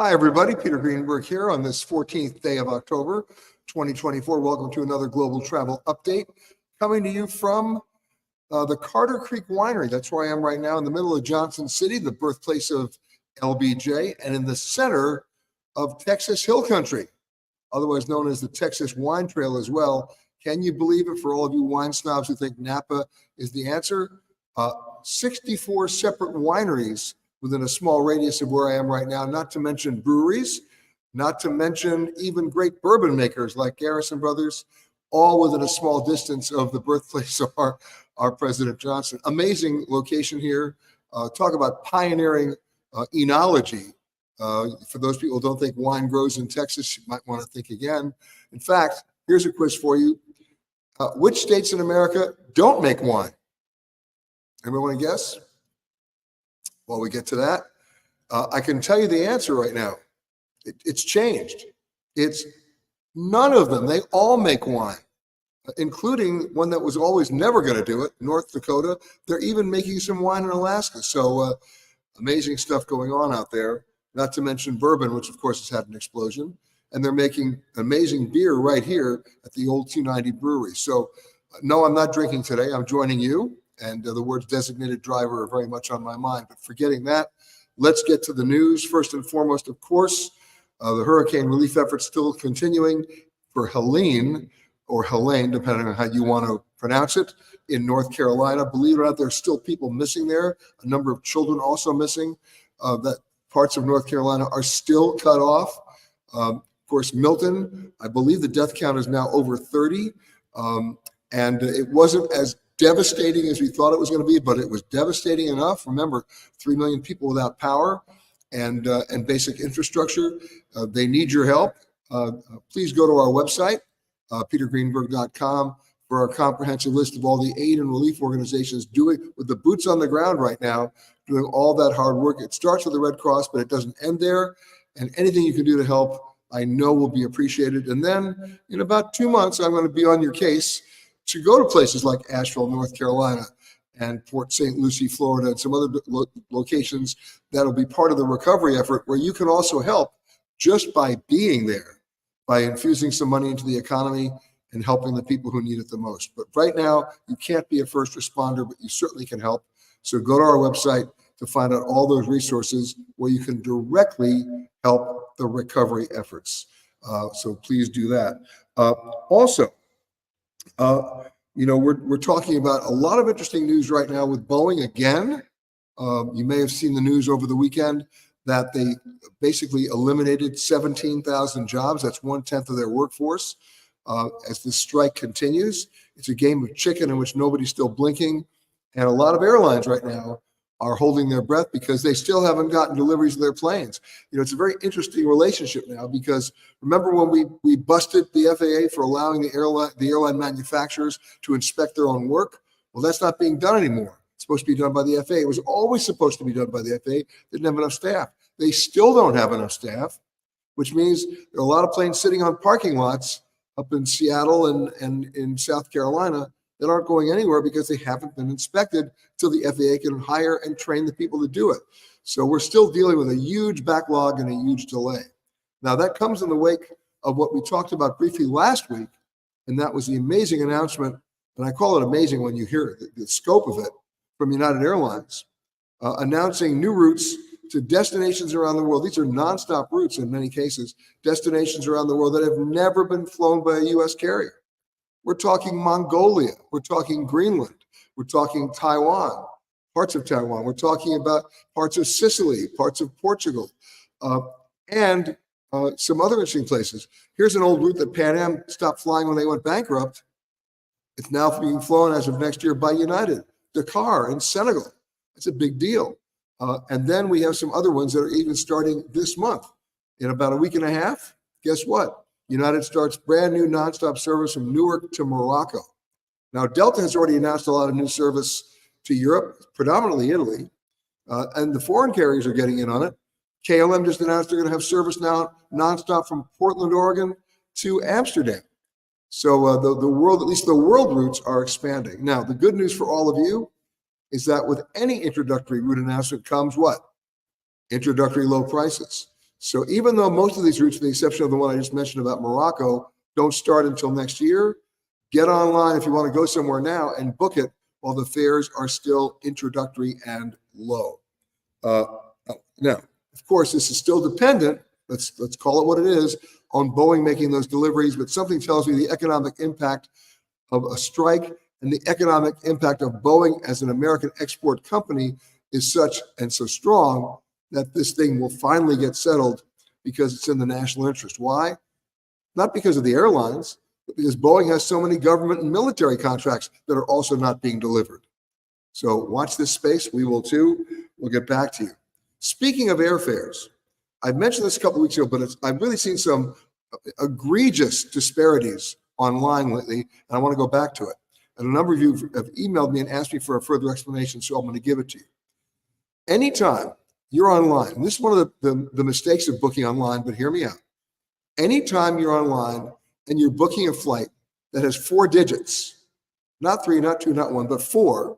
Hi, everybody. Peter Greenberg here on this 14th day of October, 2024. Welcome to another Global Travel Update coming to you from the Carter Creek Winery. That's where I am right now in the middle of Johnson City, the birthplace of LBJ, and in the center of Texas Hill Country, otherwise known as the Texas Wine Trail as well. Can you believe it for all of you wine snobs who think Napa is the answer? 64 separate wineries within a small radius of where I am right now, not to mention breweries, not to mention even great bourbon makers like Garrison Brothers, all within a small distance of the birthplace of our President Johnson. Amazing location here. Talk about pioneering enology. For those people who don't think wine grows in Texas, you might want to think again. In fact, here's a quiz for you. Which states in America don't make wine? Anybody want to guess? While we get to that, I can tell you the answer right now. It's changed. It's none of them. They all make wine, including one that was always never going to do it, North Dakota. They're even making some wine in Alaska. So amazing stuff going on out there, not to mention bourbon, which of course has had an explosion. And they're making amazing beer right here at the old 290 brewery. So no, I'm not drinking today. I'm joining you. And the words designated driver are very much on my mind. But forgetting that, let's get to the news. First and foremost, of course, the hurricane relief efforts still continuing for Helene, or Helene, depending on how you want to pronounce it, in North Carolina. Believe it or not, there's still people missing there. A number of children also missing. That parts of North Carolina are still cut off. Of course, Milton, I believe the death count is now over 30. And it wasn't as devastating as we thought it was going to be, but it was devastating enough. Remember, 3 million people without power and basic infrastructure. They need your help. Please go to our website, petergreenberg.com, for our comprehensive list of all the aid and relief organizations doing, with the boots on the ground right now, doing all that hard work. It starts with the Red Cross, but it doesn't end there. And anything you can do to help, I know will be appreciated. And then in about 2 months, I'm going to be on your case to go to places like Asheville, North Carolina, and Port St. Lucie, Florida, and some other locations that'll be part of the recovery effort, where you can also help just by being there, by infusing some money into the economy and helping the people who need it the most. But right now, you can't be a first responder, but you certainly can help. So go to our website to find out all those resources where you can directly help the recovery efforts. So please do that. Also, we're talking about a lot of interesting news right now with Boeing again. You may have seen the news over the weekend that they basically eliminated 17,000 jobs. That's 1/10 of their workforce. As this strike continues, it's a game of chicken in which nobody's still blinking. And a lot of airlines right now are holding their breath because they still haven't gotten deliveries of their planes. It's a very interesting relationship now, because remember when we busted the FAA for allowing the airline manufacturers to inspect their own work? Well, that's not being done anymore. It's supposed to be done by the FAA. It was always supposed to be done by the FAA. They didn't have enough staff. They still don't have enough staff, which means there are a lot of planes sitting on parking lots up in Seattle and in South Carolina that aren't going anywhere because they haven't been inspected till the FAA can hire and train the people to do it. So we're still dealing with a huge backlog and a huge delay. Now that comes in the wake of what we talked about briefly last week, and that was the amazing announcement, and I call it amazing when you hear the scope of it, from United Airlines, announcing new routes to destinations around the world. These are nonstop routes in many cases, destinations around the world that have never been flown by a U.S. carrier. We're talking Mongolia. We're talking Greenland. We're talking Taiwan, parts of Taiwan. We're talking about parts of Sicily, parts of Portugal, and some other interesting places. Here's an old route that Pan Am stopped flying when they went bankrupt. It's now being flown as of next year by United. Dakar in Senegal. It's a big deal. And then we have some other ones that are even starting this month. In about a week and a half, guess what? United starts brand new nonstop service from Newark to Morocco. Now, Delta has already announced a lot of new service to Europe, predominantly Italy, and the foreign carriers are getting in on it. KLM just announced they're going to have service now nonstop from Portland, Oregon to Amsterdam. So the world, at least the world routes, are expanding. Now, the good news for all of you is that with any introductory route announcement comes what? Introductory low prices. So even though most of these routes, with the exception of the one I just mentioned about Morocco, don't start until next year, get online if you want to go somewhere now and book it while the fares are still introductory and low. Now, of course, this is still dependent, let's call it what it is, on Boeing making those deliveries, but something tells me the economic impact of a strike and the economic impact of Boeing as an American export company is such and so strong that this thing will finally get settled because it's in the national interest. Why? Not because of the airlines, but because Boeing has so many government and military contracts that are also not being delivered. So watch this space. We will too. We'll get back to you. Speaking of airfares, I mentioned this a couple of weeks ago, but I've really seen some egregious disparities online lately, and I want to go back to it. And a number of you have emailed me and asked me for a further explanation, so I'm going to give it to you. Anytime you're online, and this is one of the mistakes of booking online, but hear me out. Anytime you're online and you're booking a flight that has 4 digits, not 3, not 2, not 1, but 4,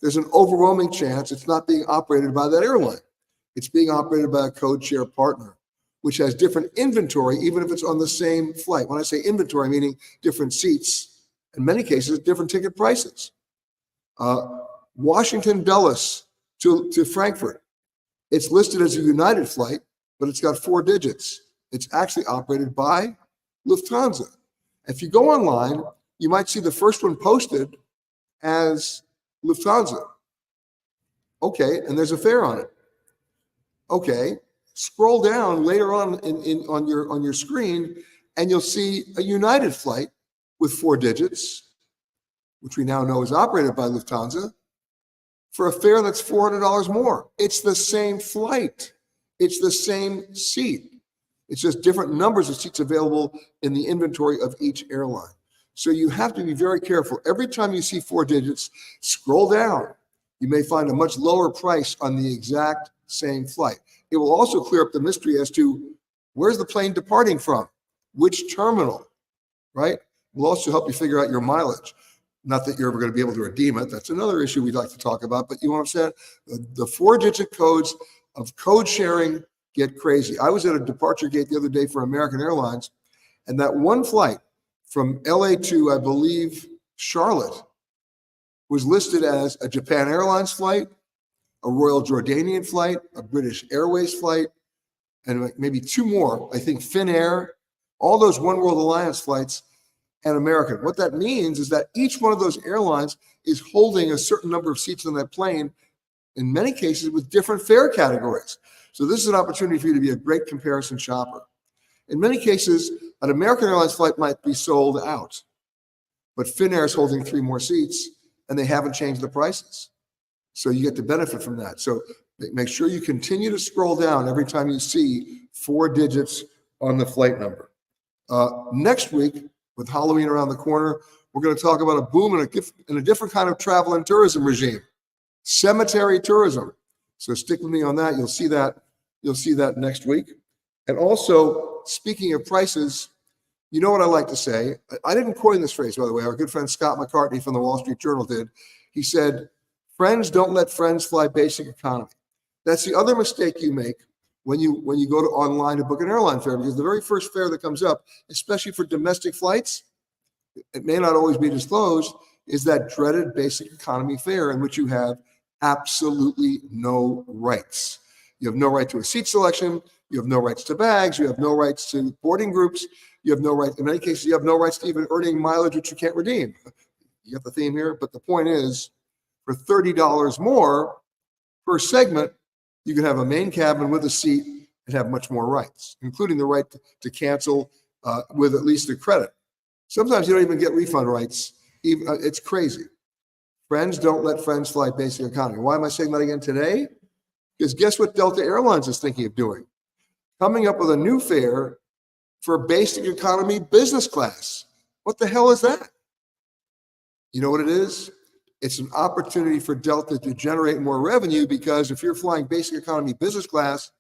there's an overwhelming chance it's not being operated by that airline. It's being operated by a code share partner, which has different inventory, even if it's on the same flight. When I say inventory, meaning different seats, in many cases, different ticket prices. Washington Dulles to Frankfurt. It's listed as a United flight, but it's got 4 digits. It's actually operated by Lufthansa. If you go online, you might see the first one posted as Lufthansa. Okay, and there's a fare on it. Okay, scroll down later on on your screen, and you'll see a United flight with 4 digits, which we now know is operated by Lufthansa, for a fare that's $400 more. It's the same flight. It's the same seat. It's just different numbers of seats available in the inventory of each airline. So you have to be very careful. Every time you see 4 digits, scroll down. You may find a much lower price on the exact same flight. It will also clear up the mystery as to where's the plane departing from, which terminal, right? Will also help you figure out your mileage. Not that you're ever going to be able to redeem it. That's another issue we'd like to talk about. But you know what I'm saying? The 4-digit codes of code sharing get crazy. I was at a departure gate the other day for American Airlines, and that one flight from LA to, I believe, Charlotte was listed as a Japan Airlines flight, a Royal Jordanian flight, a British Airways flight, and maybe 2 more. I think Finnair, all those One World Alliance flights, and American. What that means is that each one of those airlines is holding a certain number of seats on that plane, in many cases with different fare categories. So this is an opportunity for you to be a great comparison shopper. In many cases, an American Airlines flight might be sold out, but Finnair is holding 3 more seats and they haven't changed the prices. So you get to benefit from that. So make sure you continue to scroll down every time you see 4 digits on the flight number. Next week, with Halloween around the corner, we're going to talk about a boom in a different kind of travel and tourism regime, cemetery tourism. So stick with me on that. You'll see that next week. And also, speaking of prices, you know what I like to say. I didn't coin this phrase, by the way. Our good friend Scott McCartney from the Wall Street Journal did. He said, "Friends don't let friends fly basic economy." That's the other mistake you make when you go to online to book an airline fare, because the very first fare that comes up, especially for domestic flights, it may not always be disclosed, is that dreaded basic economy fare in which you have absolutely no rights. You have no right to a seat selection. You have no rights to bags. You have no rights to boarding groups. You have no right, in many cases, you have no rights to even earning mileage, which you can't redeem. You get the theme here, but the point is, for $30 more per segment, you can have a main cabin with a seat and have much more rights, including the right to cancel with at least a credit. Sometimes you don't even get refund rights. It's crazy. Friends don't let friends fly basic economy. Why am I saying that again today? Because guess what Delta Airlines is thinking of doing? Coming up with a new fare for basic economy business class. What the hell is that? You know what it is? It's an opportunity for Delta to generate more revenue, because if you're flying basic economy business class,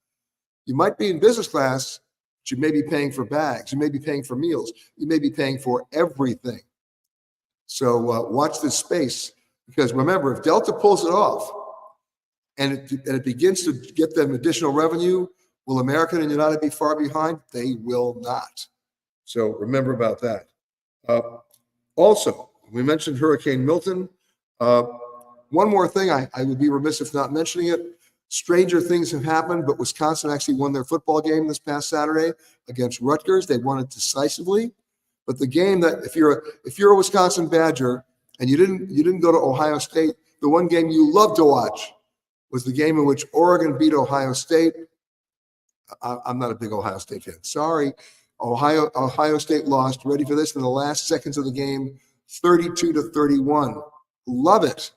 you might be in business class, but you may be paying for bags. You may be paying for meals. You may be paying for everything. So watch this space, because remember, if Delta pulls it off and it begins to get them additional revenue, Will American and United be far behind? They will not. So remember about that. Also, we mentioned Hurricane Milton. One more thing, I would be remiss if not mentioning it. Stranger things have happened, but Wisconsin actually won their football game this past Saturday against Rutgers. They won it decisively. But the game that if you're a Wisconsin Badger and you didn't go to Ohio State, the one game you love to watch was the game in which Oregon beat Ohio State. I'm not a big Ohio State fan. Sorry. Ohio State lost. Ready for this? In the last seconds of the game, 32-31. Love it.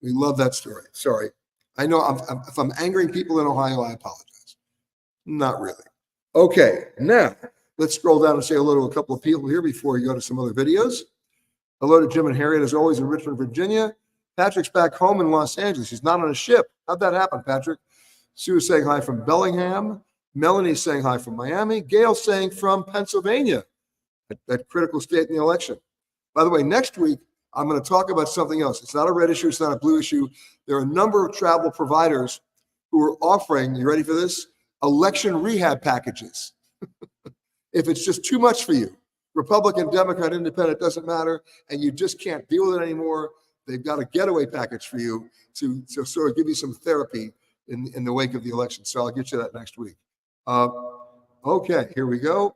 We love that story. Sorry. I know if I'm angering people in Ohio, I apologize. Not really. Okay, now let's scroll down and say hello to a couple of people here before we go to some other videos. Hello to Jim and Harriet, as always, in Richmond, Virginia. Patrick's back home in Los Angeles. He's not on a ship. How'd that happen, Patrick? Sue is saying hi from Bellingham. Melanie's saying hi from Miami. Gail's saying from Pennsylvania, that critical state in the election. By the way, next week, I'm going to talk about something else. It's not a red issue. It's not a blue issue. There are a number of travel providers who are offering, you ready for this? Election rehab packages. If it's just too much for you, Republican, Democrat, Independent, doesn't matter, and you just can't deal with it anymore, they've got a getaway package for you to sort of give you some therapy in the wake of the election. So I'll get you that next week. Okay, here we go.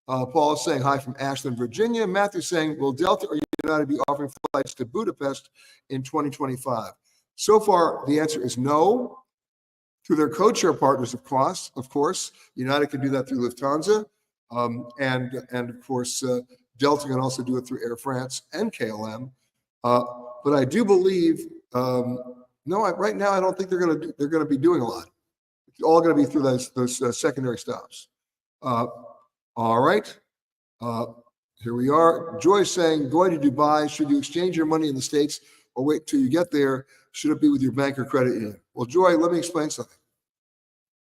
Paul is saying hi from Ashland, Virginia. Matthew's saying, will Delta or United be offering flights to Budapest in 2025? So far, the answer is no. To their codeshare partners, of course, United can do that through Lufthansa, and of course, Delta can also do it through Air France and KLM. But I do believe, right now I don't think they're going to be doing a lot. It's all going to be through those secondary stops. All right. Here we are. Joy saying, going to Dubai, should you exchange your money in the States or wait till you get there? Should it be with your bank or credit union? Well, Joy, let me explain something.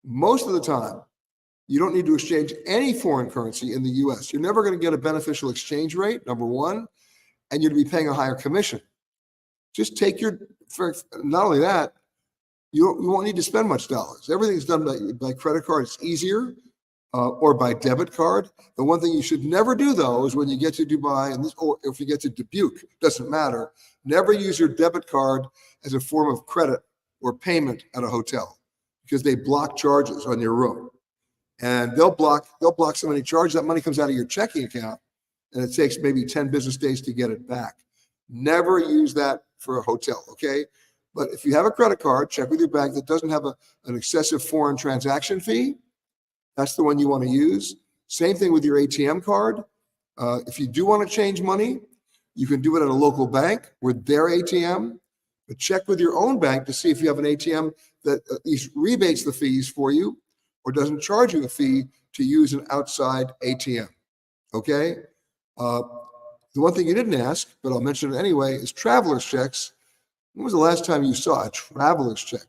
Most of the time, you don't need to exchange any foreign currency in the U.S. You're never going to get a beneficial exchange rate, number one, and you'd be paying a higher commission. Just take not only that, you won't need to spend much dollars. Everything's done by credit card. It's easier. Or by debit card. The one thing you should never do, though, is when you get to Dubai, or if you get to Dubuque, doesn't matter, never use your debit card as a form of credit or payment at a hotel, because they block charges on your room. And they'll block so many charges, that money comes out of your checking account, and it takes maybe 10 business days to get it back. Never use that for a hotel, okay? But if you have a credit card, check with your bank that doesn't have an excessive foreign transaction fee. That's the one you want to use. Same thing with your ATM card. If you do want to change money, you can do it at a local bank with their ATM, but check with your own bank to see if you have an ATM that at least rebates the fees for you or doesn't charge you a fee to use an outside ATM, okay? The one thing you didn't ask, but I'll mention it anyway, is traveler's checks. When was the last time you saw a traveler's check?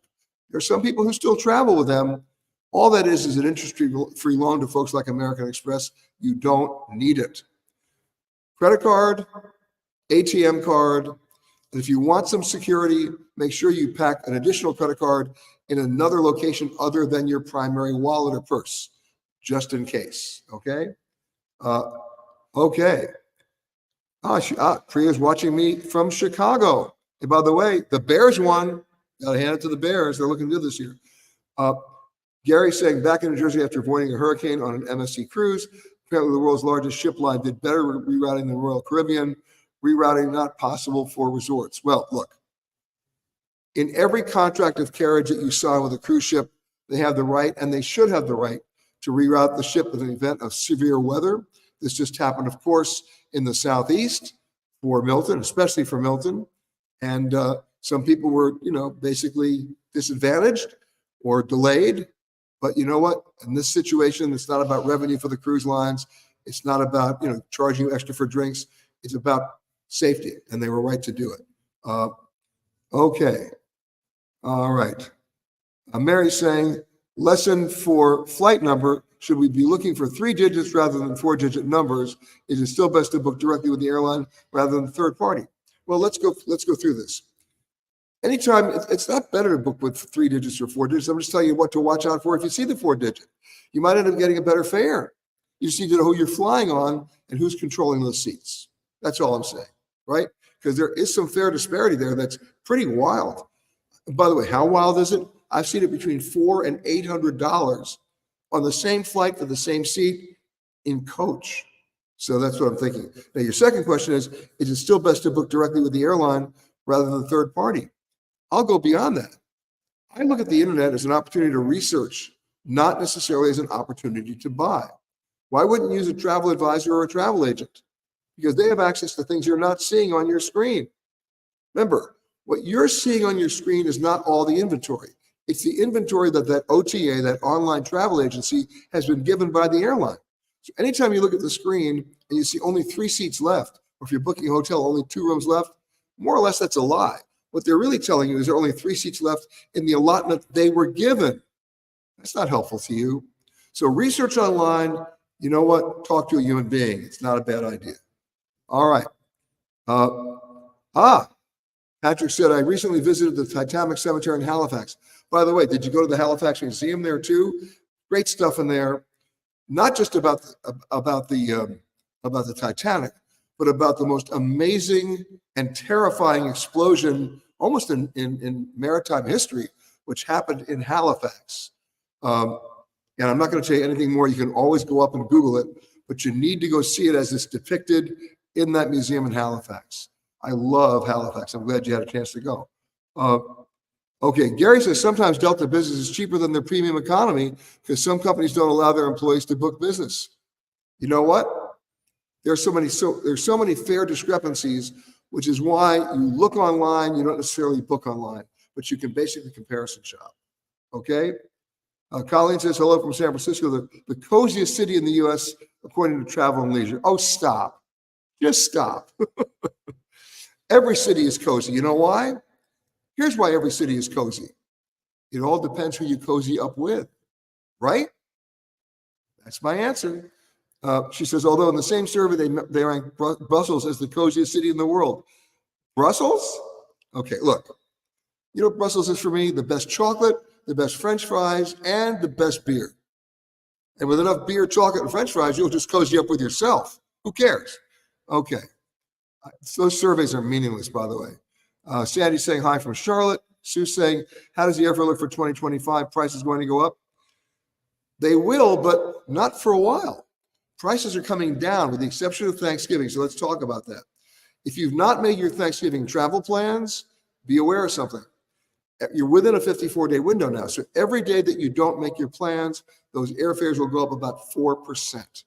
There are some people who still travel with them. All that is an interest-free loan to folks like American Express. You don't need it. Credit card, ATM card, and if you want some security, make sure you pack an additional credit card in another location other than your primary wallet or purse, just in case, okay? Okay. Priya's watching me from Chicago. And by the way, the Bears won. Got to hand it to the Bears. They're looking good this year. Gary saying, back in New Jersey after avoiding a hurricane on an MSC cruise. Apparently the world's largest ship line did better rerouting the Royal Caribbean. Rerouting not possible for resorts. Well, look, in every contract of carriage that you sign with a cruise ship, they have the right, and they should have the right, to reroute the ship in the event of severe weather. This just happened, of course, in the Southeast for Milton, especially for Milton. And some people were, basically disadvantaged or delayed. But you know what? In this situation, it's not about revenue for the cruise lines. It's not about, charging you extra for drinks. It's about safety, and they were right to do it. Okay. All right. Mary's saying, lesson for flight number, should we be looking for 3 digits rather than 4-digit numbers? Is it still best to book directly with the airline rather than third party? Well, let's go through this. Anytime, it's not better to book with 3 digits or 4 digits. I'm just telling you what to watch out for. If you see the 4 digit, you might end up getting a better fare. You just need to know who you're flying on and who's controlling those seats. That's all I'm saying, right? Because there is some fare disparity there that's pretty wild. And by the way, how wild is it? I've seen it between $400 and $800 on the same flight for the same seat in coach. So that's what I'm thinking. Now, your second question is it still best to book directly with the airline rather than third party? I'll go beyond that. I look at the internet as an opportunity to research, not necessarily as an opportunity to buy. Why wouldn't you use a travel advisor or a travel agent? Because they have access to things you're not seeing on your screen. Remember, what you're seeing on your screen is not all the inventory. It's the inventory that OTA, that online travel agency, has been given by the airline. So anytime you look at the screen and you see only 3 seats left, or if you're booking a hotel, only 2 rooms left, more or less that's a lie. What they're really telling you is there are only 3 seats left in the allotment they were given. That's not helpful to you. So research online, you know what? Talk to a human being. It's not a bad idea. All right. Patrick said, I recently visited the Titanic Cemetery in Halifax. By the way, did you go to the Halifax Museum there too? Great stuff in there. Not just about the Titanic, but about the most amazing and terrifying explosion, almost in maritime history, which happened in Halifax. And I'm not going to tell you anything more. You can always go up and Google it, but you need to go see it as it's depicted in that museum in Halifax. I love Halifax. I'm glad you had a chance to go. Okay, Gary says sometimes Delta business is cheaper than their premium economy because some companies don't allow their employees to book business. You know what? There's so many fare discrepancies, which is why you look online. You don't necessarily book online, but you can basically comparison shop. Okay. Colleen says hello from San Francisco, the coziest city in the U.S. according to Travel and Leisure. Oh, stop! Just stop. Every city is cozy. You know why? Here's why every city is cozy. It all depends who you cozy up with, right? That's my answer. She says, although in the same survey, they rank Brussels as the coziest city in the world. Brussels? Okay, look. You know what Brussels is for me? The best chocolate, the best French fries, and the best beer. And with enough beer, chocolate, and French fries, you'll just cozy up with yourself. Who cares? Okay. Those surveys are meaningless, by the way. Sandy's saying hi from Charlotte. Sue's saying, how does the airfare look for 2025? Price is going to go up? They will, but not for a while. Prices are coming down with the exception of Thanksgiving. So let's talk about that. If you've not made your Thanksgiving travel plans, be aware of something. You're within a 54-day window now. So every day that you don't make your plans, those airfares will go up about 4%.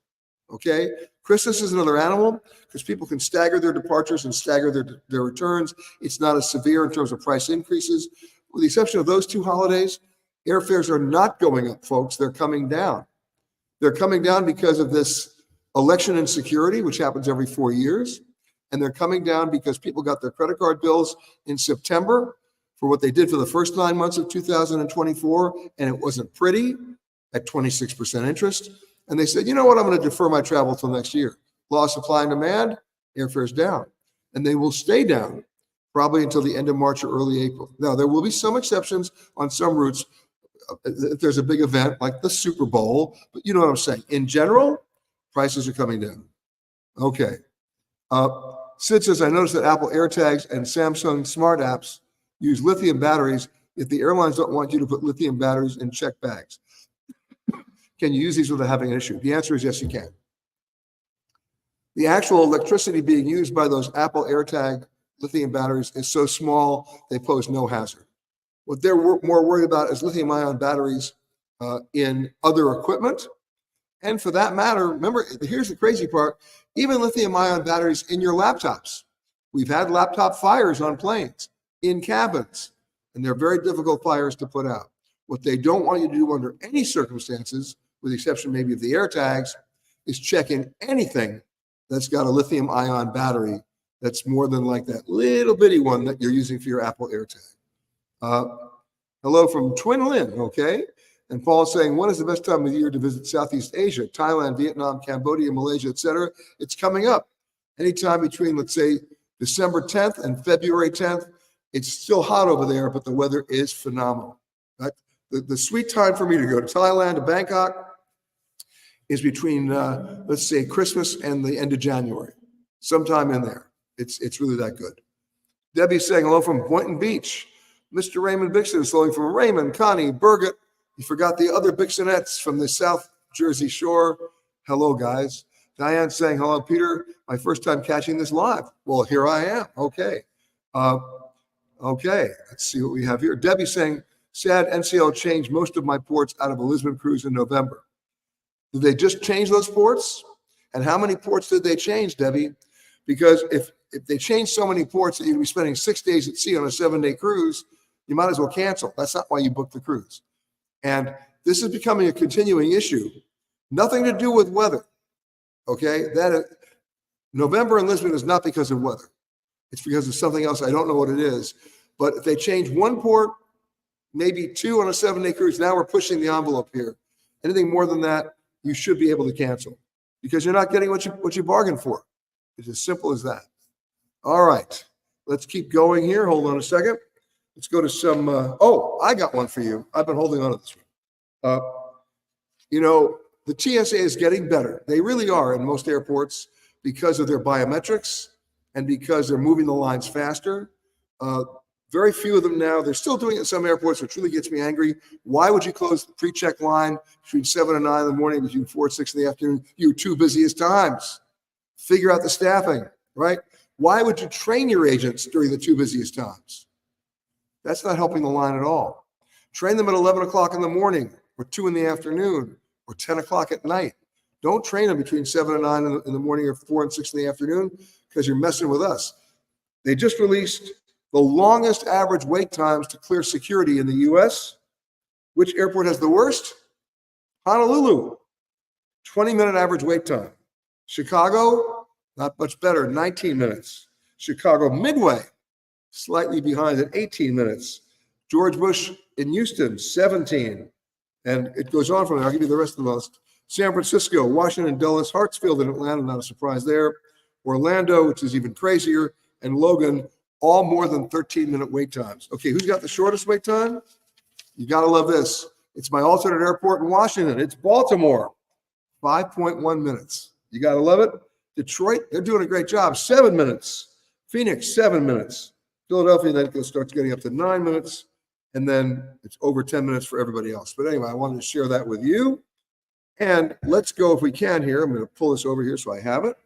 Okay? Christmas is another animal because people can stagger their departures and stagger their returns. It's not as severe in terms of price increases. With the exception of those 2 holidays, airfares are not going up, folks. They're coming down. They're coming down because of this election insecurity, which happens every 4 years. And they're coming down because people got their credit card bills in September for what they did for the first 9 months of 2024. And it wasn't pretty at 26% interest. And they said, you know what, I'm going to defer my travel till next year. Law of supply and demand, airfares down. And they will stay down probably until the end of March or early April. Now, there will be some exceptions on some routes if there's a big event like the Super Bowl, but you know what I'm saying. In general, prices are coming down. Okay. Sid says, I noticed that Apple AirTags and Samsung Smart Apps use lithium batteries, yet the airlines don't want you to put lithium batteries in checked bags. Can you use these without having an issue? The answer is yes, you can. The actual electricity being used by those Apple AirTag lithium batteries is so small, they pose no hazard. What they're more worried about is lithium-ion batteries in other equipment. And for that matter, remember, here's the crazy part, even lithium-ion batteries in your laptops. We've had laptop fires on planes, in cabins, and they're very difficult fires to put out. What they don't want you to do under any circumstances, with the exception maybe of the AirTags, is check in anything that's got a lithium-ion battery that's more than like that little bitty one that you're using for your Apple AirTag. Hello from Twin Lin, okay? And Paul's saying, when is the best time of the year to visit Southeast Asia, Thailand, Vietnam, Cambodia, Malaysia, etc.? It's coming up. Anytime between, let's say, December 10th and February 10th, It's still hot over there, but the weather is phenomenal. Right? The sweet time for me to go to Thailand, to Bangkok, is between, let's say, Christmas and the end of January, sometime in there. It's really that good. Debbie's saying hello from Boynton Beach. Mr. Raymond Bixon is calling from Raymond, Connie, Burgett. You forgot the other Bixonettes from the South Jersey Shore. Hello, guys. Diane saying, hello, Peter. My first time catching this live. Well, here I am. Okay. Okay. Let's see what we have here. Debbie saying, sad NCL changed most of my ports out of a Lisbon cruise in November. Did they just change those ports? And how many ports did they change, Debbie? Because if they change so many ports that you'd be spending 6 days at sea on a 7-day cruise, you might as well cancel. That's not why you booked the cruise. And this is becoming a continuing issue. Nothing to do with weather. Okay? November in Lisbon is not because of weather. It's because of something else. I don't know what it is. But if they change one port, maybe 2 on a 7-day cruise, now we're pushing the envelope here. Anything more than that, you should be able to cancel because you're not getting what you bargained for. It's as simple as that. All right. Let's keep going here. Hold on a second. Let's go to some, I got one for you. I've been holding on to this one. The TSA is getting better. They really are in most airports because of their biometrics and because they're moving the lines faster. Very few of them now. They're still doing it in some airports, which really gets me angry. Why would you close the pre-check line between 7 and 9 in the morning, between 4 and 6 in the afternoon? Your 2 busiest times. Figure out the staffing, right? Why would you train your agents during the 2 busiest times? That's not helping the line at all. Train them at 11 o'clock in the morning or 2 in the afternoon or 10 o'clock at night. Don't train them between 7 and 9 in the morning or 4 and 6 in the afternoon because you're messing with us. They just released the longest average wait times to clear security in the U.S. Which airport has the worst? Honolulu, 20-minute average wait time. Chicago, not much better, 19 minutes. Chicago Midway, slightly behind at 18 minutes. George Bush in Houston, 17. And it goes on from there. I'll give you the rest of the list. San Francisco, Washington, Dulles, Hartsfield, and Atlanta, not a surprise there. Orlando, which is even crazier, and Logan, all more than 13-minute wait times. Okay, who's got the shortest wait time? You got to love this. It's my alternate airport in Washington. It's Baltimore, 5.1 minutes. You got to love it. Detroit, they're doing a great job, 7 minutes. Phoenix, 7 minutes. Philadelphia, then it starts getting up to 9 minutes, and then it's over 10 minutes for everybody else. But anyway, I wanted to share that with you. And let's go, if we can here, I'm going to pull this over here so I have it.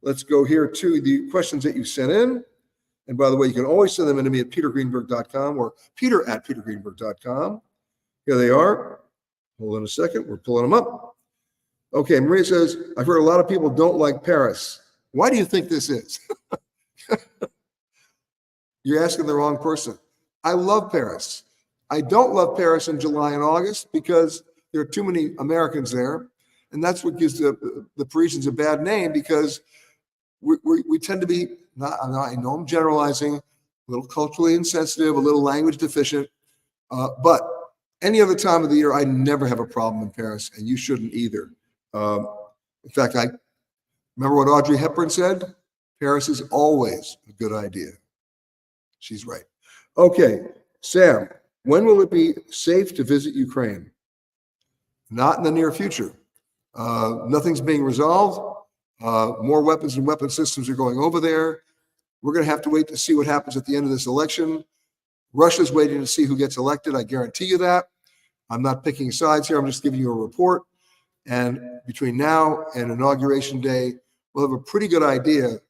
Let's go here to the questions that you sent in. And by the way, you can always send them in to me at petergreenberg.com or peter@petergreenberg.com. Here they are. Hold on a second. We're pulling them up. Okay, Maria says, I've heard a lot of people don't like Paris. Why do you think this is? You're asking the wrong person. I love Paris. I don't love Paris in July and August because there are too many Americans there. And that's what gives the Parisians a bad name because we tend to be, I know I'm generalizing, a little culturally insensitive, a little language deficient, but any other time of the year, I never have a problem in Paris, and you shouldn't either. In fact, I remember what Audrey Hepburn said, Paris is always a good idea. She's right. Okay, Sam, when will it be safe to visit Ukraine? Not in the near future. Nothing's being resolved. More weapons and weapon systems are going over there. We're going to have to wait to see what happens at the end of this election. Russia's waiting to see who gets elected. I guarantee you that. I'm not picking sides here. I'm just giving you a report. And between now and Inauguration Day, we'll have a pretty good idea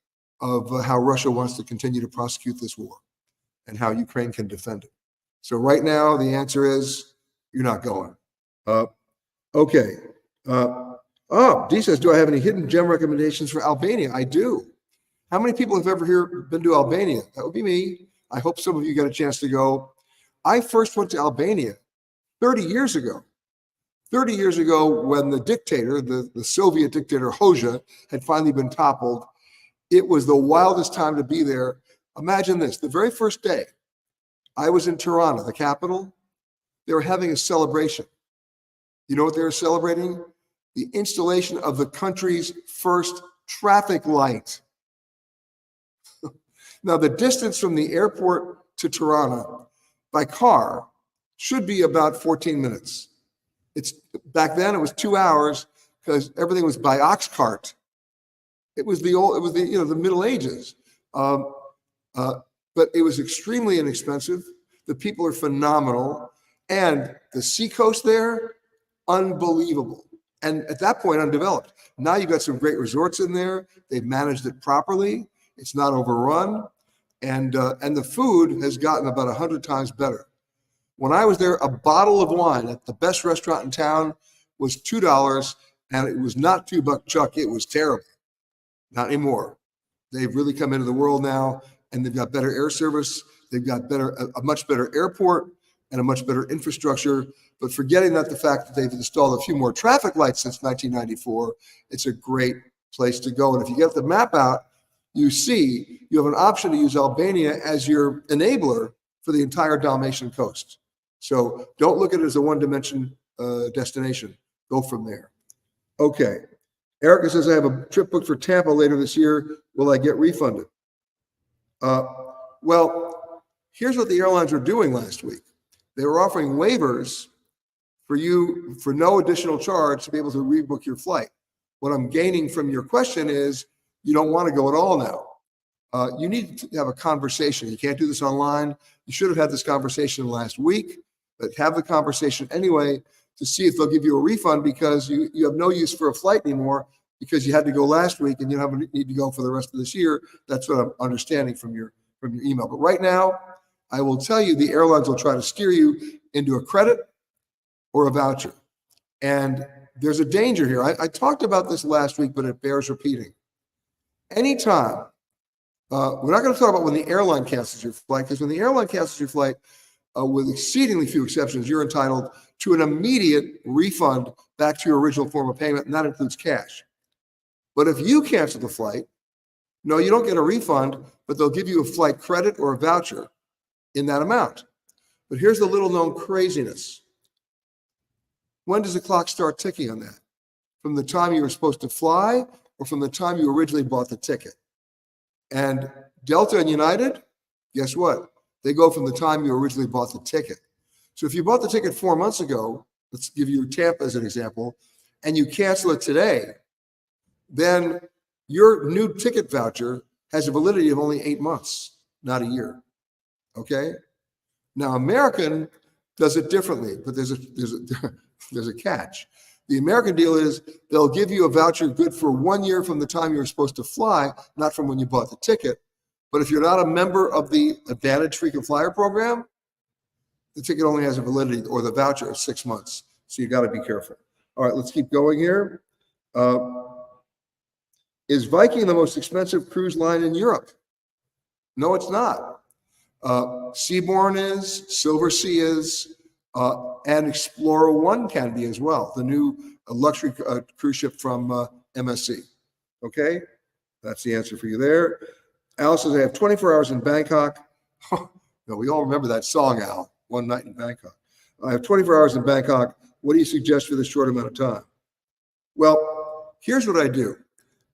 of how Russia wants to continue to prosecute this war and how Ukraine can defend it. So right now, the answer is you're not going. Okay. Dee says, do I have any hidden gem recommendations for Albania? I do. How many people have ever here been to Albania? That would be me. I hope some of you got a chance to go. I first went to Albania 30 years ago. 30 years ago when the dictator, the Soviet dictator Hoxha, had finally been toppled. It was the wildest time to be there. Imagine this, the very first day, I was in Tirana, the capital. They were having a celebration. You know what they were celebrating? The installation of the country's first traffic light. Now, the distance from the airport to Tirana by car should be about 14 minutes. Back then it was 2 hours because everything was by ox cart. It was the Middle Ages. But it was extremely inexpensive. The people are phenomenal. And the seacoast there, unbelievable. And at that point, undeveloped. Now you've got some great resorts in there. They've managed it properly. It's not overrun. And the food has gotten about 100 times better. When I was there, a bottle of wine at the best restaurant in town was $2, and it was not $2 chuck. It was terrible. Not anymore. They've really come into the world now, and they've got better air service. They've got a much better airport and a much better infrastructure. But forgetting that the fact that they've installed a few more traffic lights since 1994, it's a great place to go. And if you get the map out, you see you have an option to use Albania as your enabler for the entire Dalmatian coast. So don't look at it as a one-dimension destination. Go from there. Okay. Erica says, I have a trip booked for Tampa later this year. Will I get refunded? Well, here's what the airlines were doing last week. They were offering waivers for you for no additional charge to be able to rebook your flight. What I'm gaining from your question is you don't want to go at all now. You need to have a conversation. You can't do this online. You should have had this conversation last week, but have the conversation anyway to see if they'll give you a refund because you have no use for a flight anymore because you had to go last week and you don't need to go for the rest of this year. That's what I'm understanding from your email. But right now, I will tell you the airlines will try to steer you into a credit or a voucher. And there's a danger here. I talked about this last week, but it bears repeating. Anytime, we're not going to talk about when the airline cancels your flight, because when the airline cancels your flight, with exceedingly few exceptions, you're entitled to an immediate refund back to your original form of payment, and that includes cash. But if you cancel the flight, no, you don't get a refund, but they'll give you a flight credit or a voucher in that amount. But here's the little known craziness. When does the clock start ticking on that? From the time you were supposed to fly or from the time you originally bought the ticket? And Delta and United, guess what? They go from the time you originally bought the ticket. So if you bought the ticket 4 months ago, let's give you Tampa as an example, and you cancel it today, then your new ticket voucher has a validity of only 8 months, not a year. Okay? Now, American does it differently, but there's a catch. The American deal is they'll give you a voucher good for 1 year from the time you were supposed to fly, not from when you bought the ticket. But if you're not a member of the Advantage Frequent Flyer program, the ticket only has a validity or the voucher of 6 months. So you got to be careful. All right, let's keep going here. Is Viking the most expensive cruise line in Europe? No, it's not. Seabourn is, Silver Sea is, and Explorer One can be as well, the new luxury cruise ship from MSC. Okay, that's the answer for you there. Al says, I have 24 hours in Bangkok. No, we all remember that song, Al, One Night in Bangkok. I have 24 hours in Bangkok. What do you suggest for this short amount of time? Well, here's what I do.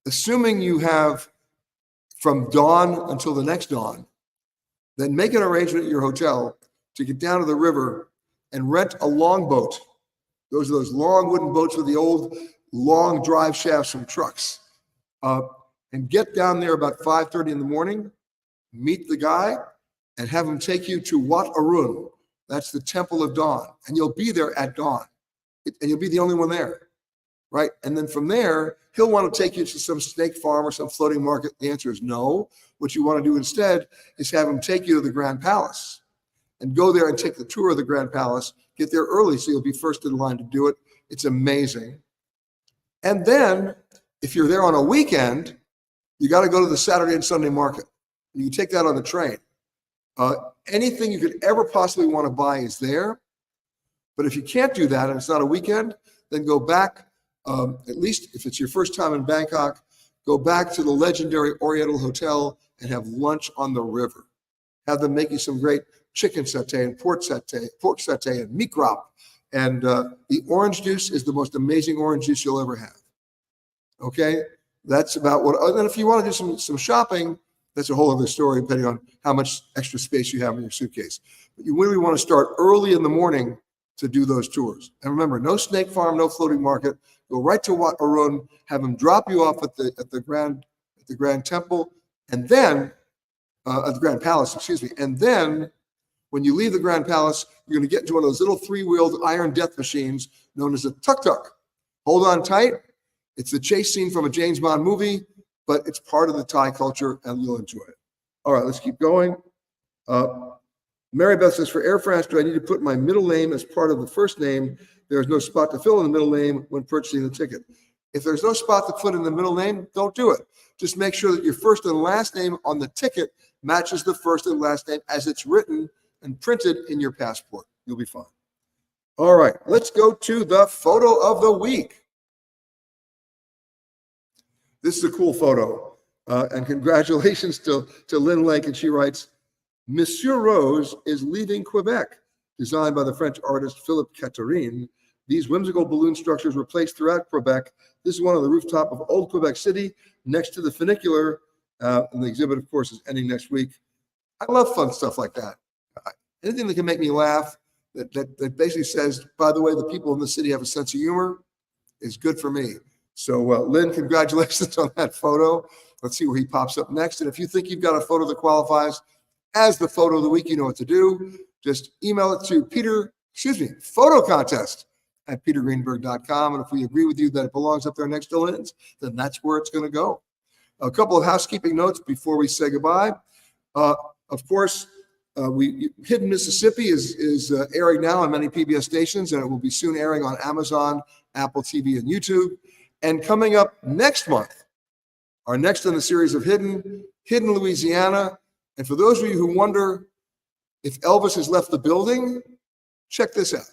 Assuming you have from dawn until the next dawn, then make an arrangement at your hotel to get down to the river and rent a longboat. Those are those long wooden boats with the old long drive shafts from trucks. And get down there about 5:30 in the morning, meet the guy, and have him take you to Wat Arun. That's the Temple of Dawn. And you'll be there at dawn. And you'll be the only one there, right? And then from there, he'll want to take you to some snake farm or some floating market. The answer is no. What you want to do instead is have him take you to the Grand Palace and go there and take the tour of the Grand Palace. Get there early so you'll be first in line to do it. It's amazing. And then if you're there on a weekend, you got to go to the Saturday and Sunday market. You can take that on the train. Anything you could ever possibly want to buy is there. But if you can't do that and it's not a weekend, then go back, at least if it's your first time in Bangkok, go back to the legendary Oriental Hotel and have lunch on the river. Have them make you some great chicken satay and pork satay and meat grap. And the orange juice is the most amazing orange juice you'll ever have. Okay? That's about what, and if you want to do some shopping, That's a whole other story, depending on how much extra space you have in your suitcase. But you really want to start early in the morning to do those tours. And remember, no snake farm, no floating market. Go right to Wat Arun, have them drop you off at the Grand Temple, and then at the Grand Palace, excuse me. And then when you leave the Grand Palace, you're going to get into one of those little three-wheeled iron death machines known as a tuk-tuk. Hold on tight. It's the chase scene from a James Bond movie, but it's part of the Thai culture, and you'll enjoy it. All right, let's keep going. Mary Beth says, for Air France, do I need to put my middle name as part of the first name? There is no spot to fill in the middle name when purchasing the ticket. If there's no spot to put in the middle name, don't do it. Just make sure that your first and last name on the ticket matches the first and last name as it's written and printed in your passport. You'll be fine. All right, let's go to the photo of the week. This is a cool photo, and congratulations to Lynn Lake, and she writes, Monsieur Rose is leaving Quebec, designed by the French artist Philippe Catherine. These whimsical balloon structures were placed throughout Quebec. This is one on the rooftop of Old Quebec City, next to the funicular, and the exhibit, of course, is ending next week. I love fun stuff like that. Anything that can make me laugh, that basically says, by the way, the people in the city have a sense of humor, is good for me. So, Lynn, congratulations on that photo. Let's see where he pops up next. And if you think you've got a photo that qualifies as the photo of the week, you know what to do. Just email it to photocontest@petergreenberg.com. And if we agree with you that it belongs up there next to Lynn's, then that's where it's going to go. A couple of housekeeping notes before we say goodbye. Of course, Hidden Mississippi is airing now on many PBS stations, and it will be soon airing on Amazon, Apple TV, and YouTube. And coming up next month, our next in the series of Hidden Louisiana. And for those of you who wonder if Elvis has left the building, check this out.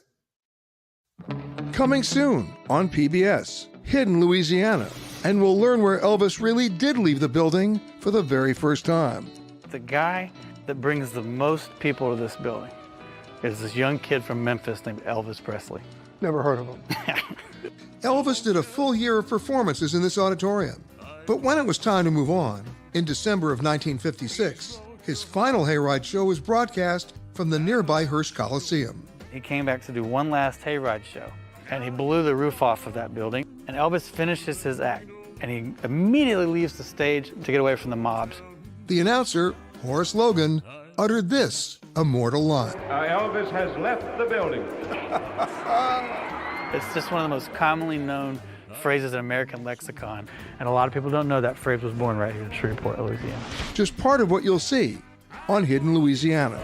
Coming soon on PBS, Hidden Louisiana. And we'll learn where Elvis really did leave the building for the very first time. The guy that brings the most people to this building is this young kid from Memphis named Elvis Presley. Never heard of him. Elvis did a full year of performances in this auditorium. But when it was time to move on, in December of 1956, his final hayride show was broadcast from the nearby Hearst Coliseum. He came back to do one last hayride show, and he blew the roof off of that building. And Elvis finishes his act, and he immediately leaves the stage to get away from the mobs. The announcer, Horace Logan, uttered this immortal line. Elvis has left the building. It's just one of the most commonly known phrases in American lexicon, and a lot of people don't know that phrase was born right here in Shreveport, Louisiana. Just part of what you'll see on Hidden Louisiana.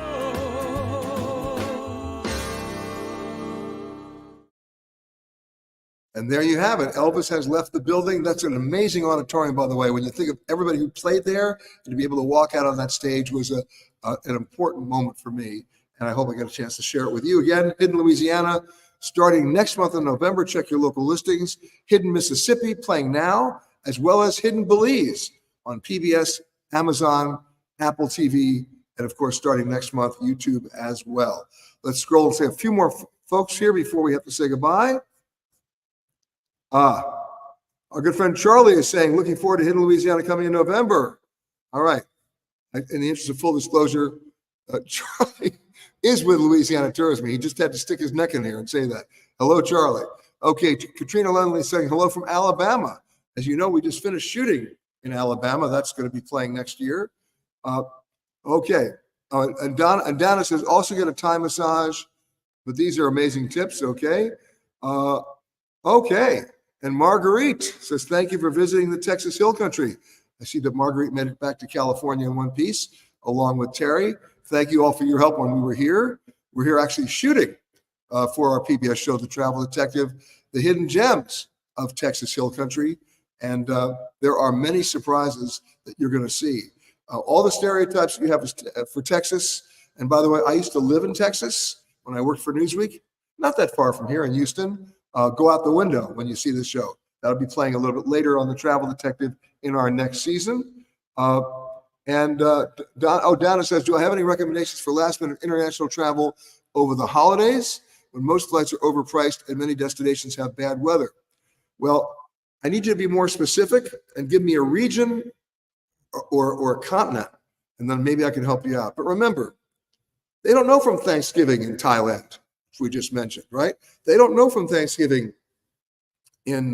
And there you have it. Elvis has left the building. That's an amazing auditorium, by the way. When you think of everybody who played there, and to be able to walk out on that stage was an important moment for me. And I hope I get a chance to share it with you. Again, Hidden Louisiana, starting next month in November. Check your local listings. Hidden Mississippi, playing now, as well as Hidden Belize on PBS, Amazon, Apple TV, and of course, starting next month, YouTube as well. Let's scroll and say a few more folks here before we have to say goodbye. Our good friend Charlie is saying, looking forward to Hidden Louisiana coming in November. All right. In the interest of full disclosure, Charlie is with Louisiana Tourism. He just had to stick his neck in here and say that. Hello, Charlie. Okay, Katrina Lindley saying hello from Alabama. As you know, we just finished shooting in Alabama. That's going to be playing next year. Okay. And Donna says, also get a Thai massage. But these are amazing tips. Okay. Okay. And Marguerite says, thank you for visiting the Texas Hill Country. I see that Marguerite made it back to California in one piece, along with Terry. Thank you all for your help when we were here. We're here actually shooting for our PBS show, The Travel Detective, The Hidden Gems of Texas Hill Country. And there are many surprises that you're going to see. All the stereotypes you have for Texas. And by the way, I used to live in Texas when I worked for Newsweek, not that far from here in Houston. Go out the window when you see the show. That'll be playing a little bit later on The Travel Detective in our next season. Donna says, do I have any recommendations for last-minute international travel over the holidays when most flights are overpriced and many destinations have bad weather? Well, I need you to be more specific and give me a region or a continent and then maybe I can help you out. But remember, they don't know from Thanksgiving in Thailand, as we just mentioned, right? They don't know from Thanksgiving in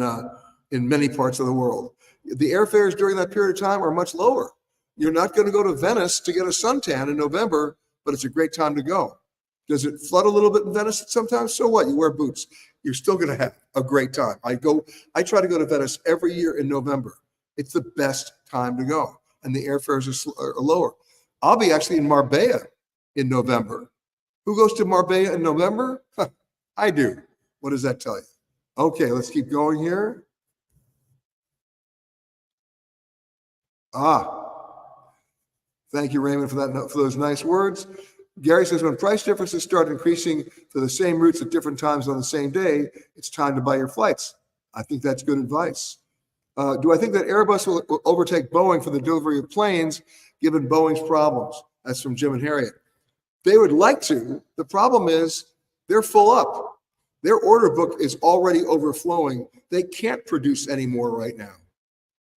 many parts of the world. The airfares during that period of time are much lower. You're not going to go to Venice to get a suntan in November, but it's a great time to go. Does it flood a little bit in Venice sometimes? So what? You wear boots. You're still going to have a great time. I try to go to Venice every year in November. It's the best time to go, and the airfares are lower. I'll be actually in Marbella in November. Who goes to Marbella in November? I do. What does that tell you? Okay, let's keep going here. Thank you, Raymond, for those nice words. Gary says, when price differences start increasing for the same routes at different times on the same day, it's time to buy your flights. I think that's good advice. Do I think that Airbus will overtake Boeing for the delivery of planes, given Boeing's problems? That's from Jim and Harriet. They would like to. The problem is they're full up. Their order book is already overflowing. They can't produce any more right now.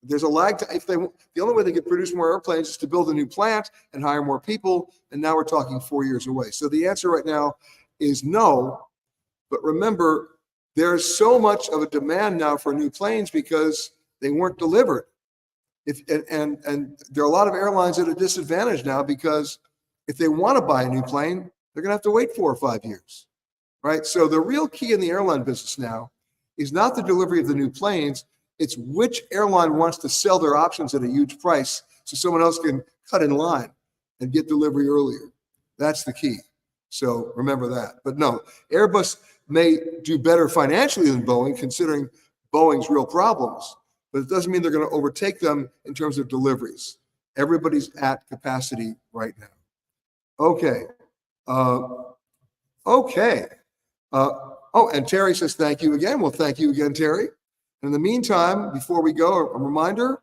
There's a lag. The only way they could produce more airplanes is to build a new plant and hire more people. And now we're talking 4 years away. So the answer right now is no. But remember, there's so much of a demand now for new planes because they weren't delivered. And there are a lot of airlines at a disadvantage now because if they want to buy a new plane, they're going to have to wait 4 or 5 years, right? So the real key in the airline business now is not the delivery of the new planes. It's which airline wants to sell their options at a huge price so someone else can cut in line and get delivery earlier. That's the key. So remember that. But no, Airbus may do better financially than Boeing, considering Boeing's real problems, but it doesn't mean they're going to overtake them in terms of deliveries. Everybody's at capacity right now. Okay. And Terry says, thank you again. Well, thank you again, Terry. In the meantime, before we go, a reminder,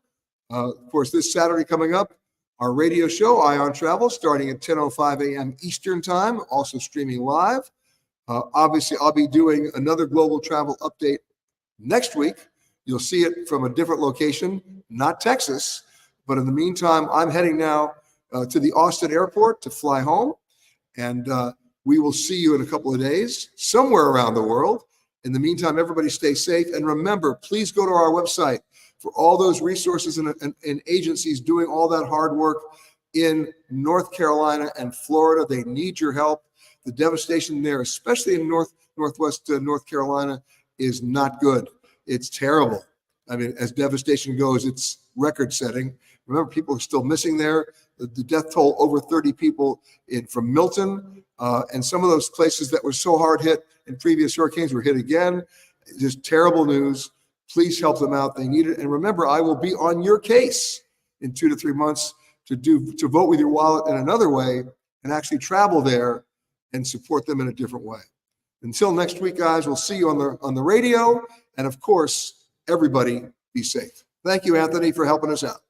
of course, this Saturday coming up, our radio show, Eye on Travel, starting at 10:05 a.m. Eastern Time, also streaming live. Obviously, I'll be doing another global travel update next week. You'll see it from a different location, not Texas. But in the meantime, I'm heading now to the Austin airport to fly home. And we will see you in a couple of days, somewhere around the world. In the meantime, everybody stay safe. And remember, please go to our website for all those resources and agencies doing all that hard work in North Carolina and Florida. They need your help. The devastation there, especially in northwest North Carolina, is not good. It's terrible. I mean, as devastation goes, it's record setting. Remember, people are still missing there. The death toll, over 30 people from Milton. And some of those places that were so hard hit in previous hurricanes were hit again. Just terrible news. Please help them out. They need it. And remember, I will be on your case in 2 to 3 months to vote with your wallet in another way and actually travel there and support them in a different way. Until next week, guys, we'll see you on the radio. And of course, everybody be safe. Thank you, Anthony, for helping us out.